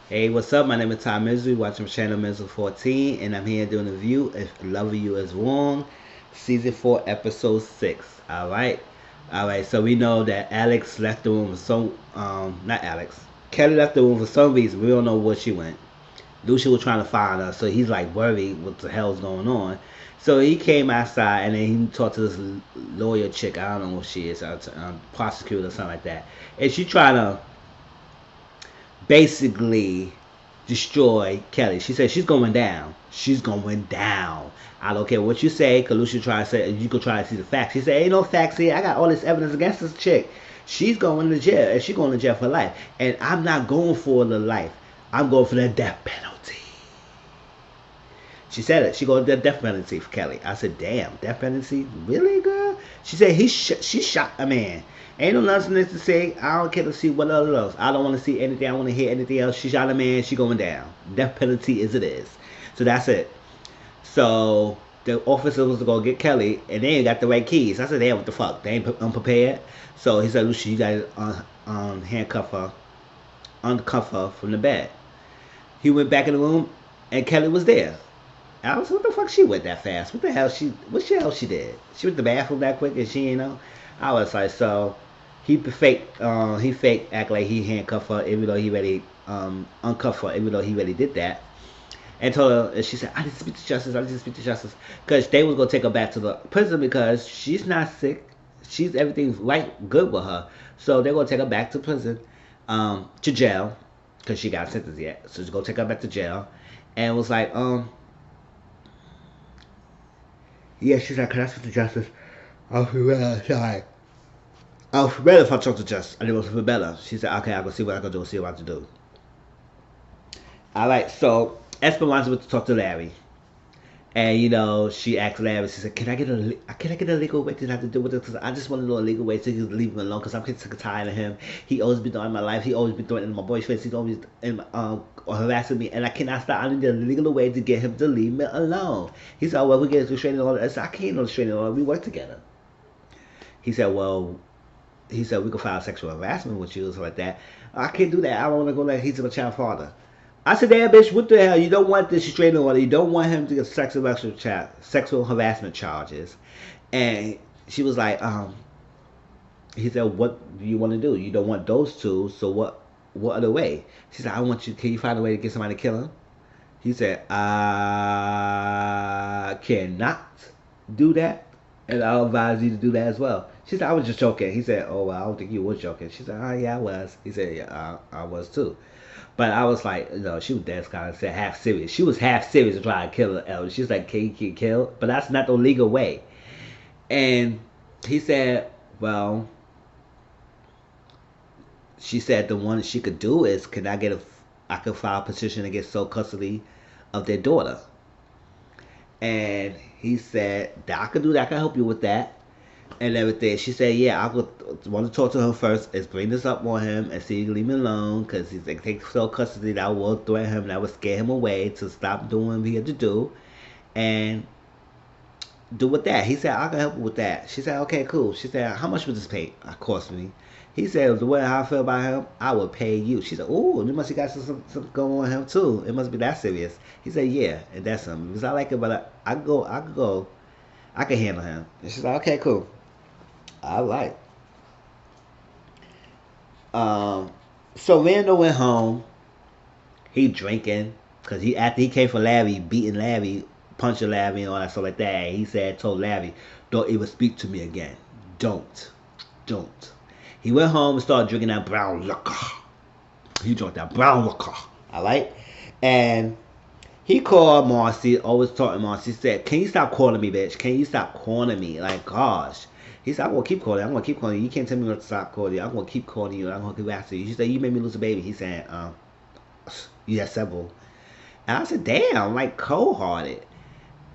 Hey, what's up? My name is Tom Misery, watching channel Misery 14, and I'm here doing a review of Love of You Is Wrong, Season 4, Episode 6. Alright? Alright, so we know that Alex left the room for some, not Alex, Kelly left the room for some reason. We don't know where she went. Lucia was trying to find her, so he's like worried what the hell's going on. So he came outside and then he talked to this lawyer chick. I don't know what she is, prosecutor or something like that. And she trying to basically destroy Kelly. She said she's going down. She's going down. I don't care what you say, because Lucia try to say, you could try to see the facts. She said, ain't no facts here. I got all this evidence against this chick. She's going to jail, and she's going to jail for life. And I'm not going for the life. I'm going for the death penalty. She said it. She going to the death penalty for Kelly. I said, damn, death penalty? Really, girl? She said she shot a man. Ain't no nothing to say. I don't care to see what other else. I don't want to see anything. I want to hear anything else. She shot a man. She going down. Death penalty as it is. So that's it. So the officer was to go get Kelly, and they ain't got the right keys. I said, damn, what the fuck? They ain't unprepared. So he said, Lucy, you got to handcuff her, uncuff her from the bed. He went back in the room, and Kelly was there. I was what the fuck she went that fast? What the hell she did? She went to the bathroom that quick and she ain't know. I was like, so he fake act like he handcuffed her even though he already uncuffed her even though he already did that. And told her, and she said, I need to speak to justice, I need to speak to justice. Because they was gonna take her back to the prison because she's not sick. She's everything's right good with her. So they're gonna take her back to prison, to jail, because she got sentenced yet. So she's gonna take her back to jail. And was like, yeah, she's like, can I speak to justice? Oh, sorry. Oh, better if I talk to Justice. And it was for better. She said, okay, I'll go see what I can do, see what I can do. All right, so Esperanza went to talk to Larry. And she asked Larry. She said, "Can I get a legal way to have to do with this? Cause I just want to know a legal way to leave him alone. Cause I'm getting sick and tired of him. He always been doing my life. He always been doing it in my boyfriend. He's always harassing me, and I cannot stop. I need a legal way to get him to leave me alone." He said, "Well, we get a restraining order." I said, "I can't no restraining order. We work together." He said, "Well." He said, "We could file sexual harassment with you or something like that." I can't do that. I don't want to go like he's my child father. I said, "Damn, bitch, what the hell? You don't want this restraining order. You don't want him to get sexual harassment charges." And she was like, he said, "What do you want to do? You don't want those two, so what other way?" She said, "I want you, can you find a way to get somebody to kill him?" He said, "I cannot do that, and I'll advise you to do that as well." She said, "I was just joking." He said, "Oh, well, I don't think you was joking." She said, "Oh, yeah, I was." He said, "Yeah, I was too." But I was like, she was dead kind of said half serious. She was half serious to try to kill her elder. She was like, "Can you get killed?" But that's not the legal way. And he said, "Well," she said, "The one she could do is, I could file a petition to get sole custody of their daughter." And he said, "That I could do that. I can help you with that and everything." She said, "Yeah, I would want to talk to her first. Is bring this up on him and see, leave me alone, because he's like take sole custody. That will threaten him. That would scare him away to stop doing what he had to do, and do with that." He said, "I can help you with that." She said, "Okay, cool." She said, "How much would this pay cost me?" He said, "The way how I feel about him, I would pay you." She said, "Ooh, you must have got some going on him too. It must be that serious." He said, "Yeah, and that's something because I like it, but I could go, I can handle him." And she's like, "Okay, cool." I like. Um, so Randall went home. He drinking because he after he came for Larry, beating Larry, punching Larry, and all that stuff like that. He said, told Larry, "Don't even speak to me again. Don't." He went home and started drinking that brown liquor. He drank that brown liquor. I like, and he called Marcy. Always talking to Marcy. He said, "Can you stop calling me, bitch? Can you stop calling me? Like, gosh." He said, "I'm gonna keep calling. I'm gonna keep calling you. You can't tell me what to stop calling you. I'm gonna keep calling you. I'm gonna keep asking you." She said, "You made me lose a baby." He said, "You had several." And I said, "Damn, like cold hearted."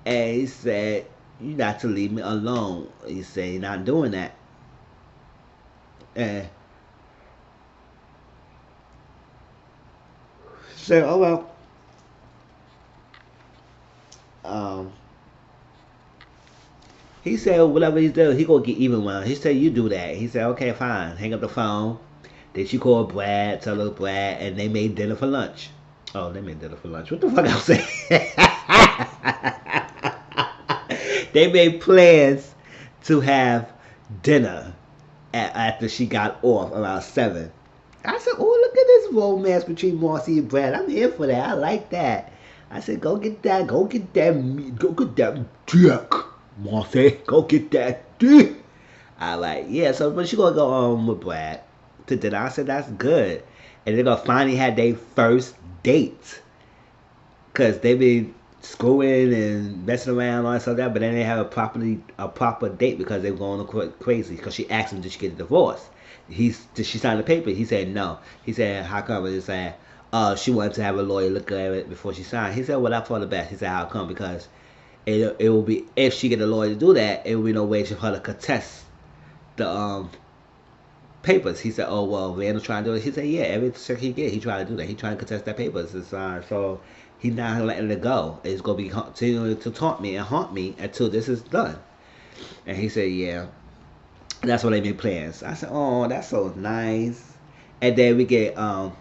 And he said, "You got to leave me alone." He said, "You're not doing that." And she said, "Oh well." Um, he said, "Whatever he does, he gonna get even with her." He said, "You do that." He said, "Okay, fine." Hang up the phone. Then she called Brad, tell her Brad, and they made dinner for lunch. Oh, they made dinner for lunch. What the fuck I was saying? They made plans to have dinner after she got off around 7. I said, oh, look at this romance between Marcy and Brad. I'm here for that. I like that. I said, go get that. Go get that meat. Go get that dick, Marcy. Go get that dick. I like, yeah. So, but she gonna go with Brad to dinner. I said, that's good. And they're gonna finally have their first date. Cause they been screwing and messing around and all that stuff like that, but then they have a proper date because they were going crazy. Because she asked him, did she get a divorce? Did she sign the paper? He said no. He said, how come? He said, she wanted to have a lawyer look at it before she signed. He said, well, that's for the best. He said, how come? Because it will be, if she get a lawyer to do that, it will be no way for her to contest the papers. He said, oh, well, Randall trying to do it. He said, yeah, every check he get, he tried to do that. He trying to contest that papers and sign. So he's not letting it go. It's going to be continuing to taunt me and haunt me until this is done. And he said, yeah, that's what they made plans. I said, oh, that's so nice. And then we get, that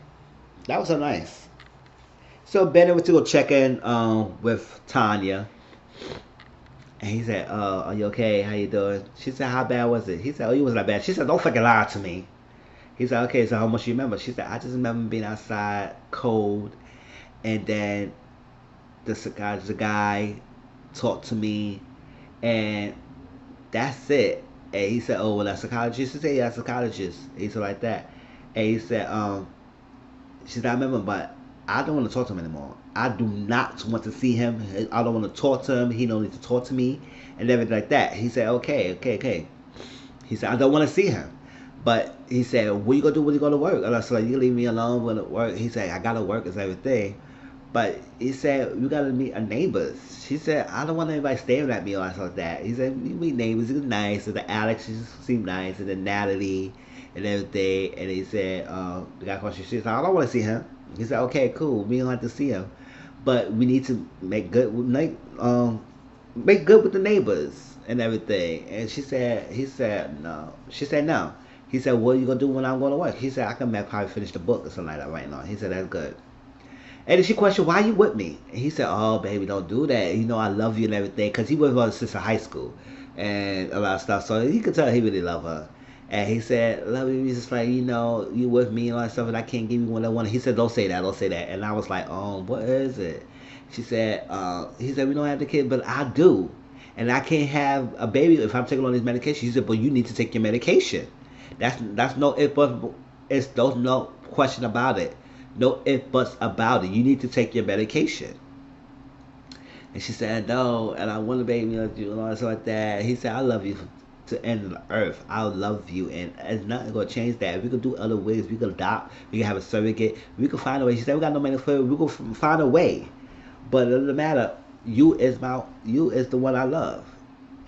was so nice. So Benny went to go check in with Tanya. And he said, are you okay? How you doing? She said, how bad was it? He said, oh, it wasn't that bad. She said, don't fucking lie to me. He said, okay, so how much you remember? She said, I just remember being outside cold. And then the guy talked to me. And that's it. And he said, oh, well, that's a psychologist. She said, yeah, that's a psychologist. He said, like that. And he said, she said, I remember, but I don't want to talk to him anymore. I do not want to see him. I don't want to talk to him. He don't need to talk to me and everything like that. He said, okay. He said, I don't want to see him. But he said, what you going to do when you go to work? And I said, you leave me alone when it work. He said, I got to work and everything. But he said, we got to meet our neighbors. She said, I don't want anybody staring at me or something like that. He said, we meet neighbors. It was nice. And the Alex, she seemed nice. And then Natalie and everything. And he said, the guy across the street said, I don't want to see him. He said, okay, cool. We don't have to see him. But we need to make good with the neighbors and everything. And he said, no. She said, no. He said, what are you going to do when I'm going to work? He said, I can probably finish the book or something like that right now. He said, that's good. And then she questioned, why are you with me? And he said, oh, baby, don't do that. You know, I love you and everything. Because he was with her since high school and a lot of stuff. So you could tell he really loved her. And he said, love you, just like, you know, you with me and all that stuff, and I can't give you what I want. He said, don't say that. And I was like, what is it? She said, he said, we don't have the kid, but I do. And I can't have a baby if I'm taking all these medications. She said, but you need to take your medication. That's no if but it's no question about it. No if buts about it. You need to take your medication. And she said, no, and I want a baby like you and all that stuff like that. He said, I love you to the end of the earth. I love you, and there's nothing gonna change that. We could do other ways. We could adopt. We could have a surrogate. We could find a way. She said, we got no money for it. We could find a way. But it doesn't matter. You is the one I love,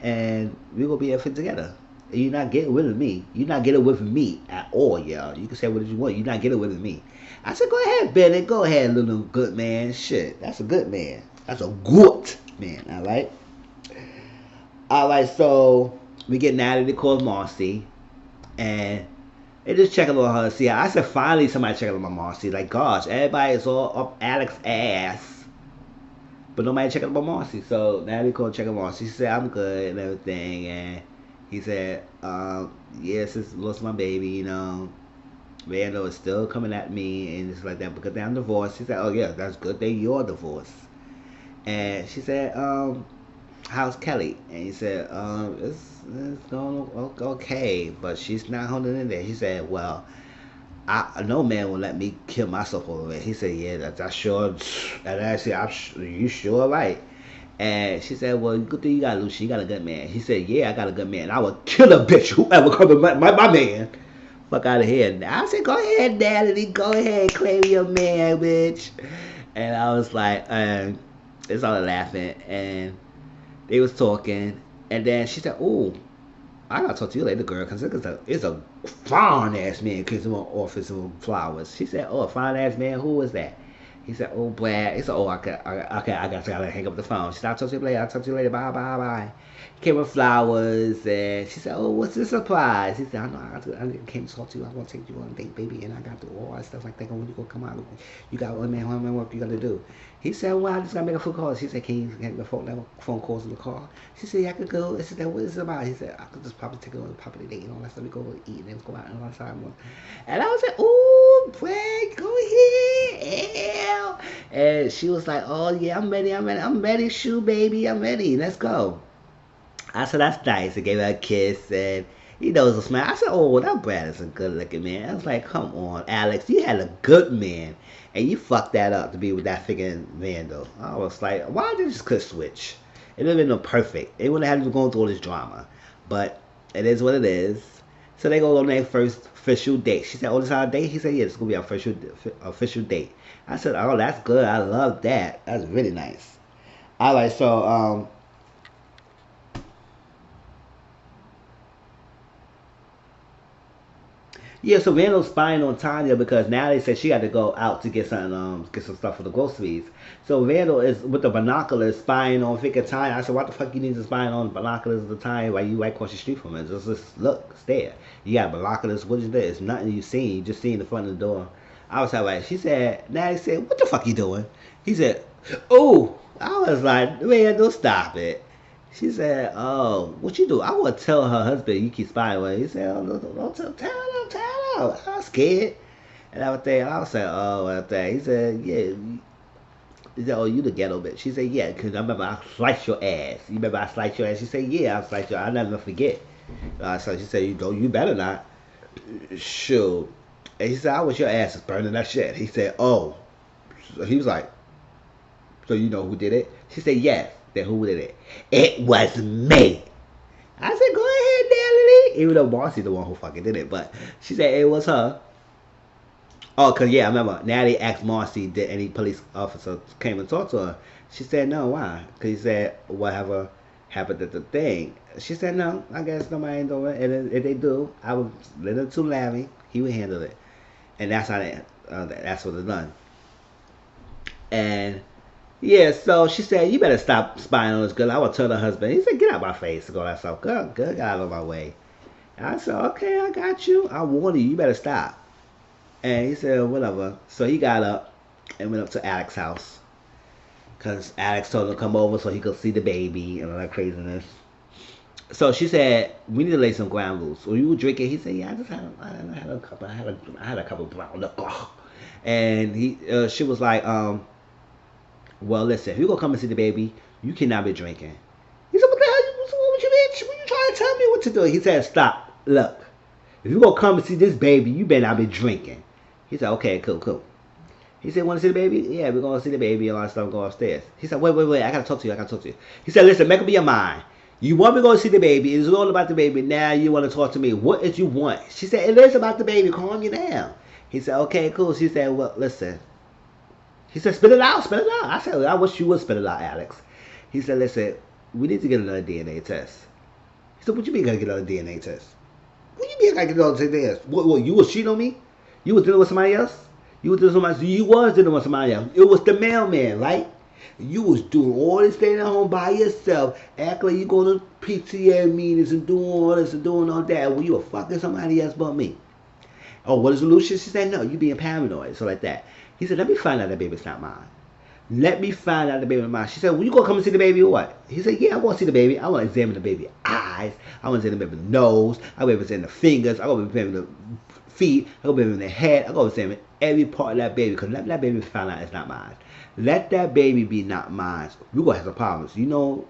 and we gonna be fit together. And you're not getting rid of me. You're not getting with me at all, y'all. You can say what you want. You're not getting rid of me. I said, go ahead, Benny. Go ahead, little good man. Shit, that's a good man. That's a good man. All right. All right. So we get Natalie to call Marcy, and they just checking on her. See, I said finally somebody checking on my Marcy. Like, gosh, everybody is all up Alex's ass, but nobody checking on Marcy. So Natalie called checking on Marcy. She said I'm good and everything, and he said, yes, it's lost my baby, you know. Randall is still coming at me and it's like that because I'm divorced. She said, oh yeah, that's good that you're divorced. And she said, how's Kelly? And he said, it's going okay, but she's not holding in there. He said, well, no man will let me kill myself over it. He said, yeah, that's sure. And I said, you sure right. And she said, well, good thing you got Lucy. You got a good man. He said, yeah, I got a good man. I would kill a bitch whoever comes with my man. Fuck out of here. And I said, go ahead, Natalie. Go ahead, claim your man, bitch. And I was like, they started laughing. And they was talking. And then she said, oh, I gotta talk to you later, girl, because it's a fine ass man came to my office with flowers. She said, oh, a fine ass man, who was that? He said, oh, Brad. He said, oh, okay, I gotta hang up the phone. She said, I'll talk to you later. I'll talk to you later. Bye, bye, bye. He came with flowers, and she said, oh, what's the surprise? He said, I know, I came to talk to you. I want to take you on a date, baby, and I got to do all that stuff like that. When you go come out, you got one man, how many work you got to do? He said, well, I just got to make a phone call. She said, can you make the phone calls in the car? She said, yeah, I could go. She said, what is it about? He said, I could just probably take her on a popular date and all that stuff. We go eat and then go out and all that stuff. And I was like, ooh, Brad, go ahead. And she was like, oh, yeah, I'm ready, shoe, baby, I'm ready. Let's go. I said, that's nice. I gave her a kiss and he knows a smile. I said, oh, that Brad is a good looking man. I was like, come on, Alex, you had a good man. And you fucked that up to be with that freaking Vandal. I was like, why did you just click switch? It would have been no perfect. It wouldn't have had to go through all this drama. But it is what it is. So they go on their first official date. She said, oh, this is our date? He said, yeah, it's going to be our official date. I said, oh, that's good. I love that. That's really nice. All right, so, yeah, so Randall's spying on Tanya because Natalie said she had to go out to get some stuff for the groceries. So Randall is with the binoculars spying on Vic and Tanya. I said, what the fuck you need to spying on binoculars at the time while you right across the street from it? Just look, stare. You got binoculars, what is this? It's nothing you seen, you just seen the front of the door. I was like, she said, Natalie said, what the fuck you doing? He said, oh, I was like, man, don't stop it. She said, oh, what you do? I would tell her husband you keep spying on her. He said, oh, don't tell him. I was scared. And I was there, I was saying, oh, I think. He said, yeah. He said, oh, you the ghetto bitch. She said, yeah, because I remember I sliced your ass. You remember I sliced your ass? She said, yeah, I sliced your ass. I'll never forget. So she said, you better not. Shoot. And he said, I wish your ass was burning that shit. He said, oh. So he was like, so you know who did it? She said, yes. Then who did it? It was me. I said, go ahead, Natalie. Even though Marcy's the one who fucking did it. But she said it was her. Oh, because, yeah, I remember. Natalie asked Marcy, did any police officer came and talked to her? She said, no, why? Because he said, whatever happened at the thing. She said, no, I guess nobody ain't doing it. And if they do, I would let it to Larry. He would handle it. And that's how that's what it's done. And yeah, so she said, you better stop spying on this girl. I will tell her husband. He said, get out my face and go that stuff. Girl, get out of my way. And I said, okay, I got you. I warned you. You better stop. And he said, whatever. So he got up and went up to Alex's house. Because Alex told him to come over so he could see the baby and all that craziness. So she said, we need to lay some ground rules. So you were drinking? He said, yeah, I had a couple. I had a couple of brown liquor. And she was like, well, listen, if you're going to come and see the baby, you cannot be drinking. He said, what the hell? What's wrong with you, bitch? What you trying to tell me what to do? He said, stop. Look, if you're going to come and see this baby, you better not be drinking. He said, okay, cool. He said, want to see the baby? Yeah, we're going to see the baby and all that stuff, go upstairs. He said, wait, I got to talk to you. He said, listen, make up your mind. You want me to go see the baby. It's all about the baby. Now you want to talk to me. What is you want? She said, it is about the baby. Calm you down. He said, okay, cool. She said, well, listen. He said, spit it out. I said, I wish you would spit it out, Alex. He said, listen, we need to get another DNA test. He said, what you mean you got to get another DNA test? What you mean I got to get another DNA test? What, you was cheating on me? You was dealing with somebody else? You was dealing with somebody else. It was the mailman, right? You was doing all this staying at home by yourself, acting like you going to PTA meetings and doing all this and doing all that. Well, you were fucking somebody else but me. Oh, what is the solution? She said, no, you being paranoid, so like that. He said, let me find out that baby's not mine. Let me find out the baby is mine. She said, well, you going to come and see the baby or what? He said, yeah, I want to see the baby. I want to examine the baby's eyes. I want to examine the baby's nose. I want to examine the fingers. I want to examine the feet. I want to examine the head. I want to examine every part of that baby because let that baby find out it's not mine. Let that baby be not mine. You're going to have some problems. You know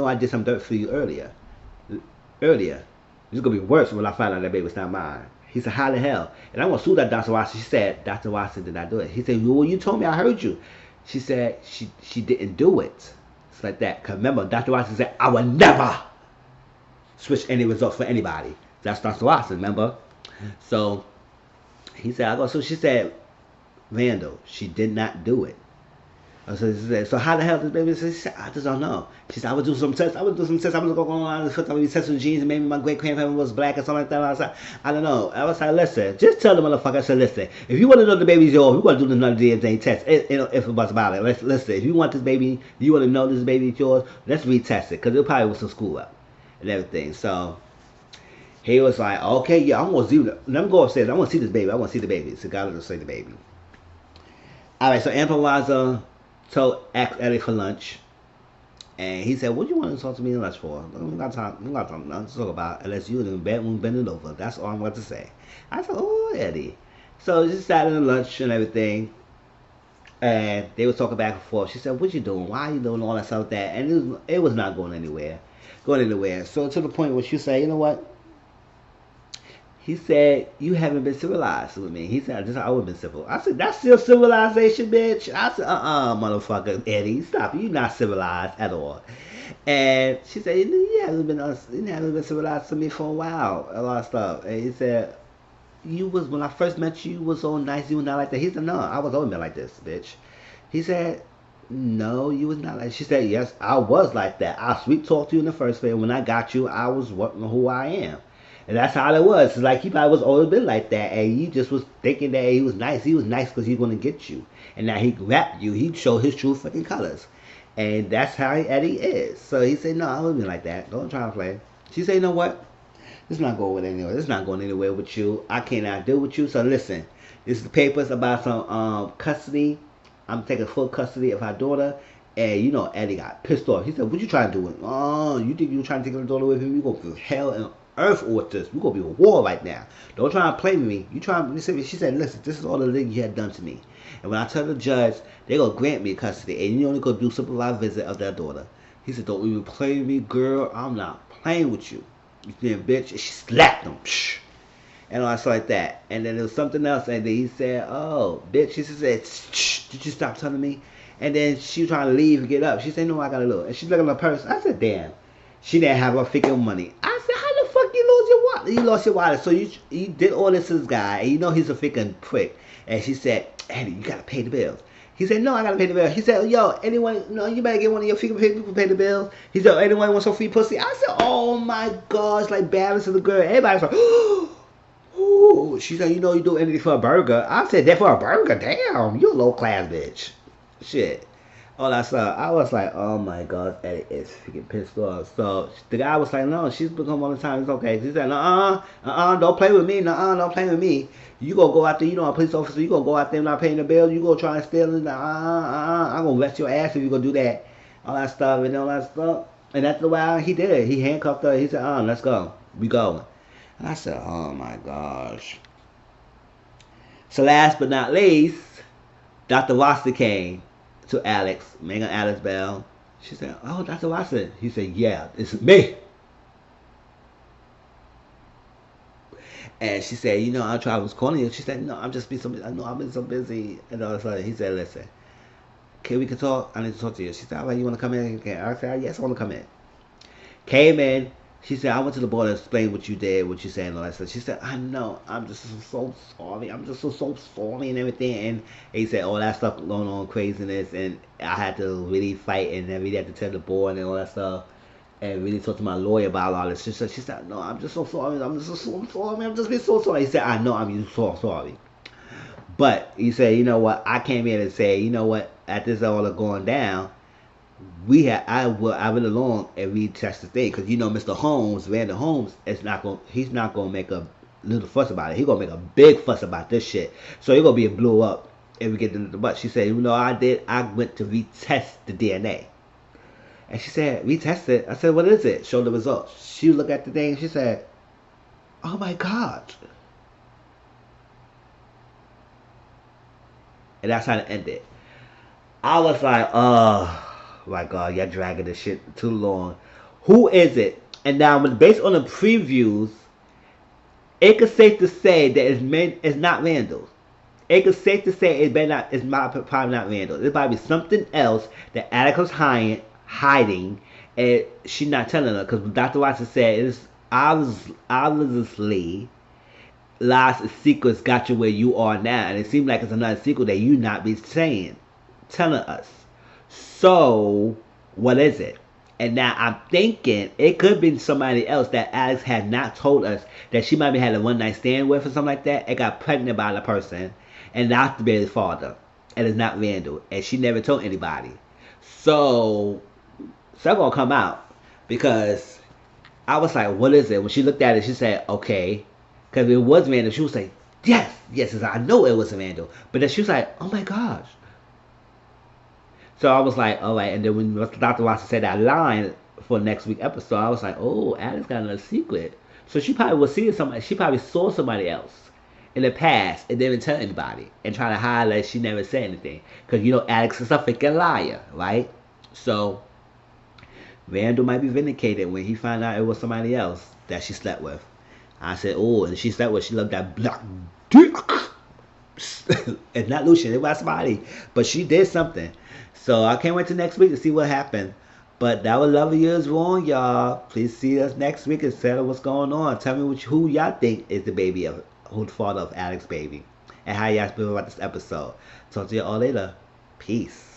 I did some dirt for you earlier. It's going to be worse when I find out that baby's not mine. He said, how the hell? And I want to sue that Dr. Watson. She said, Dr. Watson did not do it. He said, well, you told me, I heard you. She said, she didn't do it. It's like that. Because remember, Dr. Watson said, I will never switch any results for anybody. That's Dr. Watson, remember? So he said, so she said, Vandal, she did not do it. So how the hell this baby? She said, I just don't know. She said, I would do some tests. I would do some tests. I was going on the first time we tested genes and maybe my great grandparent was black or something like that. I was like, I don't know. I was like, listen, just tell the motherfucker. I said, listen, if you want to know the baby's yours, we want to do another DNA test. If it was about it, listen. If you want this baby, you want to know this baby is yours, let's retest it because it probably was some screw up and everything. So he was like, okay, yeah, I'm gonna see. Let me go upstairs. I want to see this baby. I want to see the baby. So God will say the baby. All right. So Improviser asked Eddie for lunch. And he said, "What do you want to talk to me in lunch for? We got time. We got nothing to talk about unless you in the bedroom bending over. That's all I'm going to say." I said, "Oh, Eddie." So just sat in the lunch and everything, and they were talking back and forth. She said, "What you doing? Why are you doing all that stuff like that?" And it was not going anywhere, So to the point where she said, "You know what?" He said, "You haven't been civilized with me." He said, "I would have been civil." I said, "That's still civilization, bitch." I said, motherfucker, Eddie, stop. You not civilized at all." And she said, "You haven't been civilized to me for a while, a lot of stuff." And he said, when I first met you, you was so nice. You were not like that." He said, "No, I was always been like this, bitch." He said, "No, you was not like." She said, "Yes, I was like that. I sweet talked to you in the first place. When I got you, I was who I am." And that's how it was. It's like he probably was always been like that, and he just was thinking that he was nice. He was nice because he was going to get you. And now he grabbed you. He showed his true fucking colors. And that's how Eddie is. So he said, "No, I wouldn't be like that. Don't try to play." She said, "You know what? It's not going anywhere. It's not going anywhere with you. I cannot deal with you. So listen, this is the papers about some custody. I'm taking full custody of our daughter." And Eddie got pissed off. He said, "What you trying to do? Oh, you think you trying to take our daughter away from me? We go through hell and earth with this. We gonna be a war right now. Don't try to play with me. You try to listen." She said, "Listen, this is all the things you had done to me. And when I tell the judge, they gonna grant me custody. And you only gonna do supervised visit of their daughter." He said, "Don't even play with me, girl. I'm not playing with you. You damn bitch." And she slapped him. And all that stuff like that. And then there was something else. And then he said, "Oh, bitch." She said, "Shh, did you stop telling me?" And then she was trying to leave and get up. She said, "No, I gotta look." And she's looking at her purse. I said, "Damn." She didn't have her freaking money. I said, "How the fuck you lose your wallet?" "You lost your wallet. So you did all this to this guy. And he's a freaking prick." And she said, "Eddie, you gotta pay the bills." He said, "No, I gotta pay the bills." He said, "Yo, anyone, no, you better get one of your freaking people pay the bills." He said, "Anyone want some free pussy?" I said, "Oh my gosh," like balance to the girl. Everybody's like, "Ooh." She said, "You do anything for a burger." I said, "That for a burger? Damn, you a low class bitch." Shit. All that stuff. I was like, "Oh my god, Eddie is freaking pissed off." So the guy was like, "No, she's been home all the time. It's okay." She said, don't play with me. Don't play with me. You gonna go out there, a police officer, you gonna go out there not paying the bill, you gonna try and steal it. I'm gonna arrest your ass if you gonna do that." All that stuff and all that stuff. And after a while, he did it. He handcuffed her. He said, "Let's go. We going." And I said, "Oh my gosh." So last but not least, Dr. Watson came to Alex, Megan Alex Bell. She said, "Oh, Dr. Watson." He said, "Yeah, it's me." And she said, "I tried was calling you." She said, "No, I'm just being so busy. I know I've been so busy." And all of a sudden, he said, "Listen, we can talk? I need to talk to you." She said, "All right, you want to come in?" I said, "Yes, I want to come in." Came in. She said, "I went to the board and explained what you did, what you said, and all that stuff." She said, "I know. I'm just so sorry. I'm just so sorry and everything." And he said, "All that stuff going on, craziness, and I had to really fight, and I really had to tell the board and all that stuff, and really talk to my lawyer about all this." She said, "No, I'm just so sorry. I'm just so sorry. I'm just being so sorry." He said, "I know. I'm so sorry." But he said, "You know what? I came in and say, you know what? At this all going down, I went along and retest the thing because Mr. Holmes, Randall Holmes, he's not gonna make a little fuss about it. He's gonna make a big fuss about this shit. So it's gonna be a blow up if we get into the butt." She said, I went to retest the DNA." And she said, "Retest it?" I said, "What is it?" Show the results. She looked at the thing. She said, "Oh my god." And that's how it ended. I was like, "Oh my god, you're dragging this shit too long. Who is it?" And now, based on the previews, it could safe to say that it's not Randall. It could safe to say it's probably not Randall. It might be something else that Alex was hiding, and she's not telling her because Dr. Watson said it's obviously lots of secrets got you where you are now, and it seems like it's another secret that you not be telling us. So, what is it? And now I'm thinking it could be somebody else that Alex had not told us that she might have had a one night stand with or something like that and got pregnant by the person and not the baby's father. And it's not Randall. And she never told anybody. So, stuff gonna come out because I was like, what is it? When she looked at it, she said, okay. Because it was Randall. She was like, yes, yes, I know it was Randall. But then she was like, oh my gosh. So I was like, all right. And then when Dr. Watson said that line for next week episode, I was like, oh, Alex got another secret. So she probably was seeing somebody. She probably saw somebody else in the past and didn't tell anybody and trying to hide like she never said anything. Because you know Alex is a freaking liar, right? So Randall might be vindicated when he found out it was somebody else that she slept with. I said, oh, and she slept with. She loved that black dick. It's not Lucian, it was somebody. But she did something. So I can't wait till next week to see what happened. But that was Love Years Wrong, y'all. Please see us next week and tell us what's going on. Tell me who y'all think is the baby of, who's the father of Alex's baby. And how y'all feel about this episode. Talk to you all later. Peace.